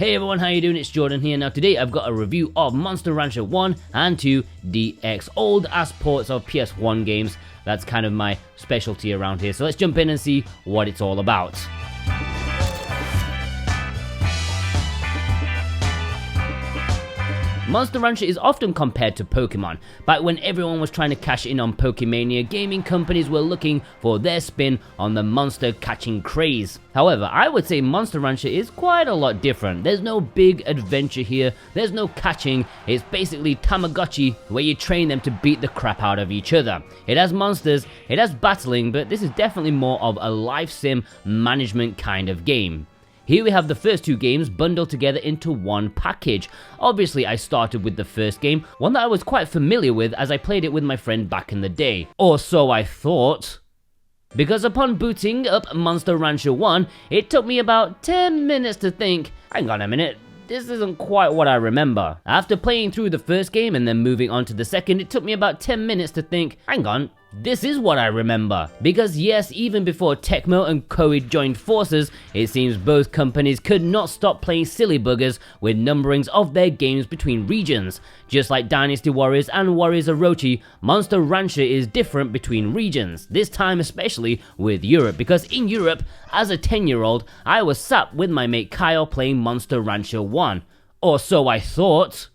Hey everyone, how you doing? It's Jordan here. Now today I've got a review of Monster Rancher 1 and 2 DX, old ass ports of PS1 games. That's kind of my specialty around here. So let's jump in and see what it's all about. Monster Rancher is often compared to Pokemon. Back when everyone was trying to cash in on Pokemania, gaming companies were looking for their spin on the monster catching craze. However, I would say Monster Rancher is quite a lot different. There's no big adventure here, there's no catching, it's basically Tamagotchi where you train them to beat the crap out of each other. It has monsters, it has battling, but this is definitely more of a life sim management kind of game. Here we have the first two games bundled together into one package. Obviously I started with the first game, one that I was quite familiar with as I played it with my friend back in the day. Or so I thought. Because upon booting up Monster Rancher 1, it took me about 10 minutes to think, hang on a minute, this isn't quite what I remember. After playing through the first game and then moving on to the second, it took me about 10 minutes to think, hang on, this is what I remember. Because yes, even before Tecmo and Koei joined forces, it seems both companies could not stop playing silly buggers with numberings of their games between regions. Just like Dynasty Warriors and Warriors Orochi, Monster Rancher is different between regions, this time especially with Europe, because in Europe, as a 10-year-old, I was sat with my mate Kyle playing Monster Rancher 1. Or so I thought.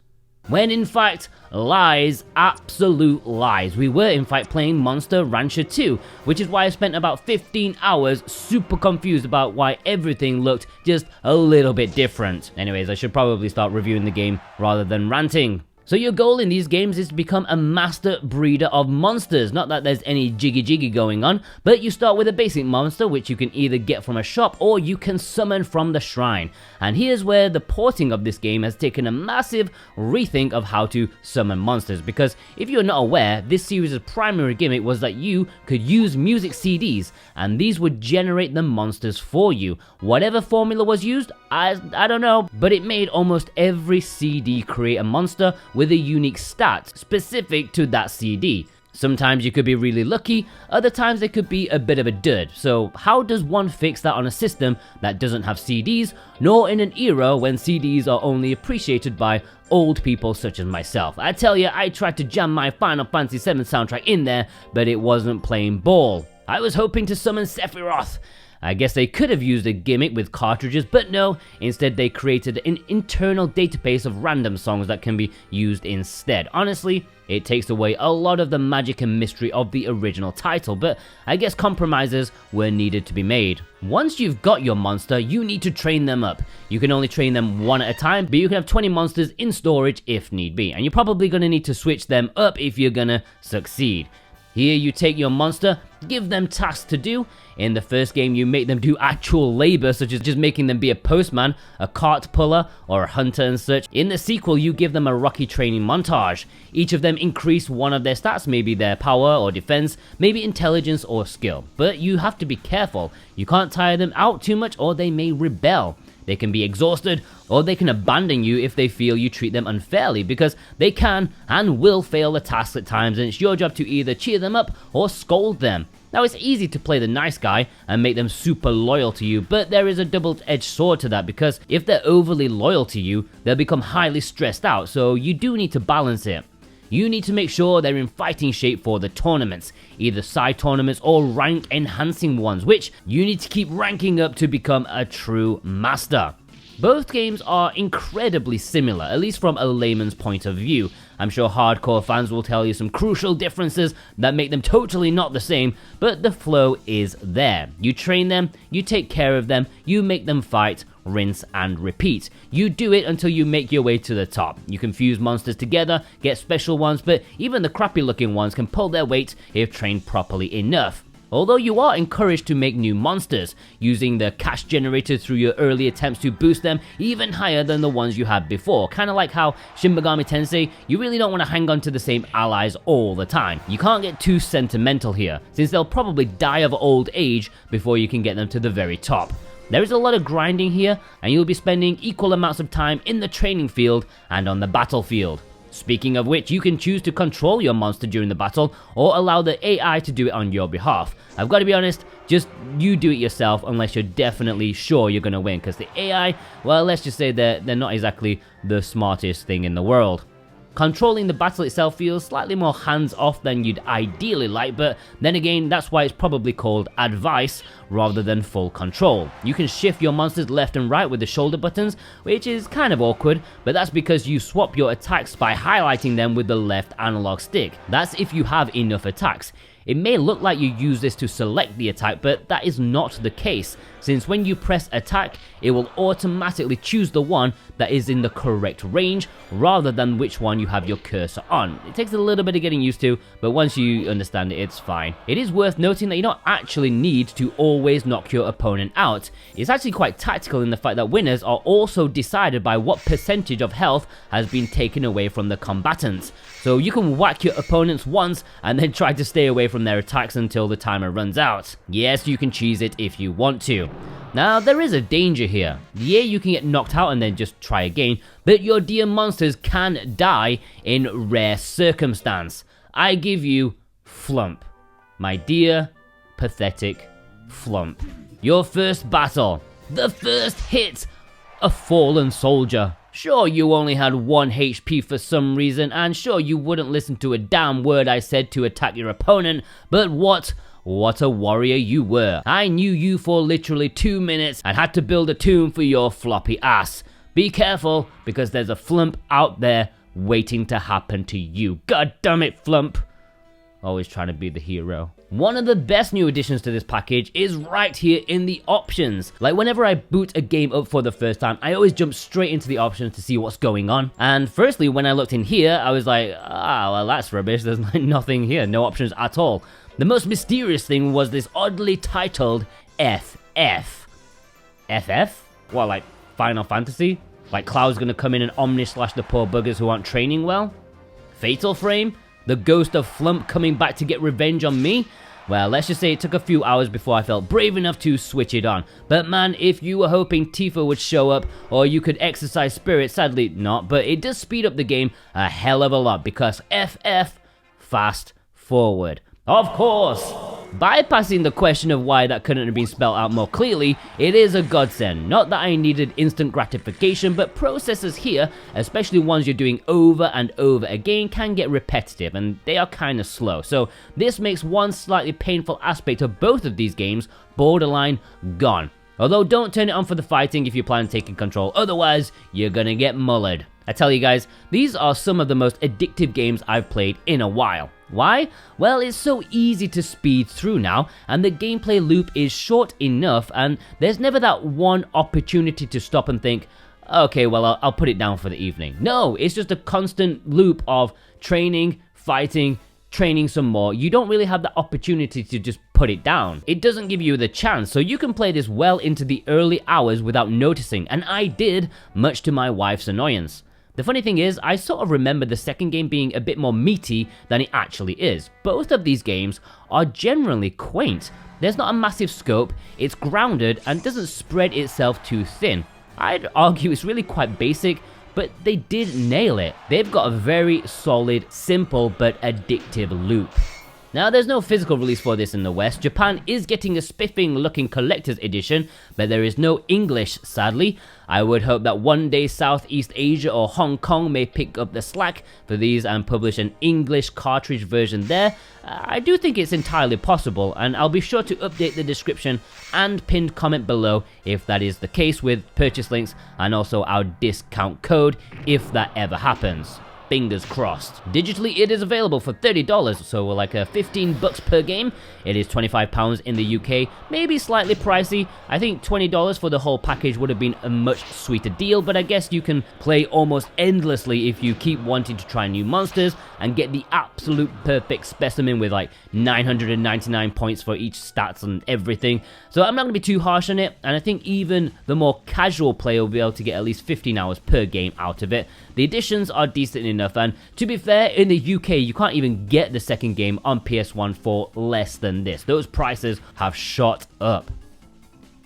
When in fact, lies, absolute lies. We were in fact playing Monster Rancher 2, which is why I spent about 15 hours super confused about why everything looked just a little bit different. Anyways, I should probably start reviewing the game rather than ranting. So your goal in these games is to become a master breeder of monsters. Not that there's any jiggy going on, but you start with a basic monster which you can either get from a shop or you can summon from the shrine. And here's where the porting of this game has taken a massive rethink of how to summon monsters, because if you're not aware, this series' primary gimmick was that you could use music CDs and these would generate the monsters for you. Whatever formula was used, I don't know, but it made almost every CD create a monster with a unique stat specific to that CD. Sometimes you could be really lucky, other times it could be a bit of a dud. So how does one fix that on a system that doesn't have CDs, nor in an era when CDs are only appreciated by old people such as myself? I tell you, I tried to jam my Final Fantasy VII soundtrack in there, but it wasn't playing ball. I was hoping to summon Sephiroth. I guess they could have used a gimmick with cartridges, but no, instead they created an internal database of random songs that can be used instead. Honestly, it takes away a lot of the magic and mystery of the original title, but I guess compromises were needed to be made. Once you've got your monster, you need to train them up. You can only train them one at a time, but you can have 20 monsters in storage if need be, and you're probably going to need to switch them up if you're gonna succeed. Here you take your monster, give them tasks to do. In the first game you make them do actual labor, such as just making them be a postman, a cart puller, or a hunter and such. In the sequel you give them a Rocky training montage. Each of them increase one of their stats, maybe their power or defense, maybe intelligence or skill. But you have to be careful, you can't tire them out too much or they may rebel. They can be exhausted, or they can abandon you if they feel you treat them unfairly, because they can and will fail the tasks at times, and it's your job to either cheer them up or scold them. Now it's easy to play the nice guy and make them super loyal to you, but there is a double-edged sword to that, because if they're overly loyal to you, they'll become highly stressed out, so you do need to balance it. You need to make sure they're in fighting shape for the tournaments, either side tournaments or rank enhancing ones, which you need to keep ranking up to become a true master. Both games are incredibly similar, at least from a layman's point of view. I'm sure hardcore fans will tell you some crucial differences that make them totally not the same, but the flow is there. You train them, you take care of them, you make them fight, rinse and repeat. You do it until you make your way to the top. You can fuse monsters together, get special ones, but even the crappy looking ones can pull their weight if trained properly enough. Although you are encouraged to make new monsters, using the cash generated through your early attempts to boost them even higher than the ones you had before. Kinda like how Shin Megami Tensei, you really don't want to hang on to the same allies all the time. You can't get too sentimental here, since they'll probably die of old age before you can get them to the very top. There is a lot of grinding here, and you'll be spending equal amounts of time in the training field and on the battlefield. Speaking of which, you can choose to control your monster during the battle or allow the AI to do it on your behalf. I've got to be honest, Just you do it yourself unless you're definitely sure you're going to win, because the AI, well, let's just say they're not exactly the smartest thing in the world. Controlling the battle itself feels slightly more hands-off than you'd ideally like, but then again, that's why it's probably called advice rather than full control. You can shift your monsters left and right with the shoulder buttons, which is kind of awkward, but that's because you swap your attacks by highlighting them with the left analog stick. That's if you have enough attacks. It may look like you use this to select the attack, but that is not the case, since when you press attack, it will automatically choose the one that is in the correct range, rather than which one you have your cursor on. It takes a little bit of getting used to, but once you understand it, it's fine. It is worth noting that you don't actually need to always knock your opponent out. It's actually quite tactical in the fact that winners are also decided by what percentage of health has been taken away from the combatants. So you can whack your opponents once and then try to stay away from their attacks until the timer runs out. Yes, you can cheese it if you want to. Now, there is a danger here. Yeah, you can get knocked out and then just try again, but your dear monsters can die in rare circumstance. I give you Flump. My dear, pathetic Flump. Your first battle. The first hit. A fallen soldier. Sure, you only had 1 HP for some reason, and sure, you wouldn't listen to a damn word I said to attack your opponent, but what a warrior you were. I knew you for literally 2 minutes and had to build a tomb for your floppy ass. Be careful, because there's a Flump out there waiting to happen to you. God damn it, Flump. Always trying to be the hero. One of the best new additions to this package is right here in the options. Like whenever I boot a game up for the first time, I always jump straight into the options to see what's going on. And firstly, when I looked in here, I was like, well, that's rubbish. There's like nothing here, no options at all. The most mysterious thing was this oddly titled FF. FF? What, like Final Fantasy? Like Cloud's gonna come in and omni-slash the poor buggers who aren't training well? Fatal Frame? The ghost of Flump coming back to get revenge on me? Well, let's just say it took a few hours before I felt brave enough to switch it on. But man, if you were hoping Tifa would show up, or you could exercise spirit, sadly not, but it does speed up the game a hell of a lot, because FF, fast forward. Of course! Bypassing the question of why that couldn't have been spelled out more clearly, it is a godsend. Not that I needed instant gratification, but processes here, especially ones you're doing over and over again, can get repetitive, and they are kinda slow. So this makes one slightly painful aspect of both of these games borderline gone. Although don't turn it on for the fighting if you plan on taking control, otherwise you're gonna get mullered. I tell you guys, these are some of the most addictive games I've played in a while. Why? Well, it's so easy to speed through now, and the gameplay loop is short enough, and there's never that one opportunity to stop and think, okay, well, I'll put it down for the evening. No, it's just a constant loop of training, fighting, training some more. You don't really have the opportunity to just put it down. It doesn't give you the chance, so you can play this well into the early hours without noticing, and I did, much to my wife's annoyance. The funny thing is, I sort of remember the second game being a bit more meaty than it actually is. Both of these games are generally quaint. There's not a massive scope, it's grounded, and doesn't spread itself too thin. I'd argue it's really quite basic, but they did nail it. They've got a very solid, simple, but addictive loop. Now, there's no physical release for this in the West. Japan is getting a spiffing looking collector's edition, but there is no English, sadly. I would hope that one day Southeast Asia or Hong Kong may pick up the slack for these and publish an English cartridge version there. I do think it's entirely possible, and I'll be sure to update the description and pinned comment below if that is the case, with purchase links and also our discount code if that ever happens. Fingers crossed. Digitally, it is available for $30, so like $15 per game. It is £25 in the UK, maybe slightly pricey. I think $20 for the whole package would have been a much sweeter deal, but I guess you can play almost endlessly if you keep wanting to try new monsters and get the absolute perfect specimen with like 999 points for each stats and everything. So I'm not going to be too harsh on it, and I think even the more casual player will be able to get at least 15 hours per game out of it. The additions are decent enough, and to be fair, in the UK you can't even get the second game on PS1 for less than this. Those prices have shot up.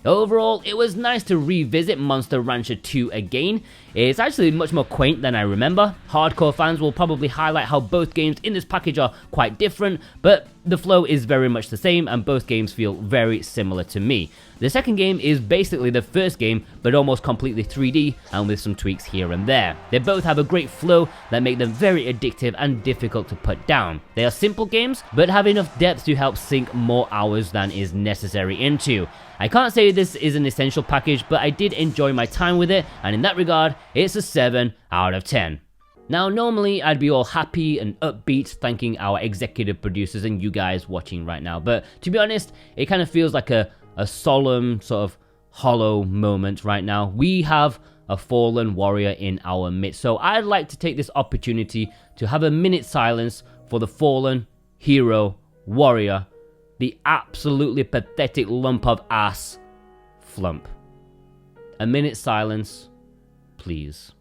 Overall, it was nice to revisit Monster Rancher 2 again. It's actually much more quaint than I remember. Hardcore fans will probably highlight how both games in this package are quite different, but The flow is very much the same, and both games feel very similar to me. The second game is basically the first game, but almost completely 3D and with some tweaks here and there. They both have a great flow that make them very addictive and difficult to put down. They are simple games, but have enough depth to help sink more hours than is necessary into. I can't say this is an essential package, but I did enjoy my time with it, and in that regard, it's a 7 out of 10. Now, normally I'd be all happy and upbeat thanking our executive producers and you guys watching right now, but to be honest, it kind of feels like a solemn, sort of hollow moment right now. We have a fallen warrior in our midst, so I'd like to take this opportunity to have a minute silence for the fallen hero warrior, the absolutely pathetic lump of ass, Flump. A minute silence, please.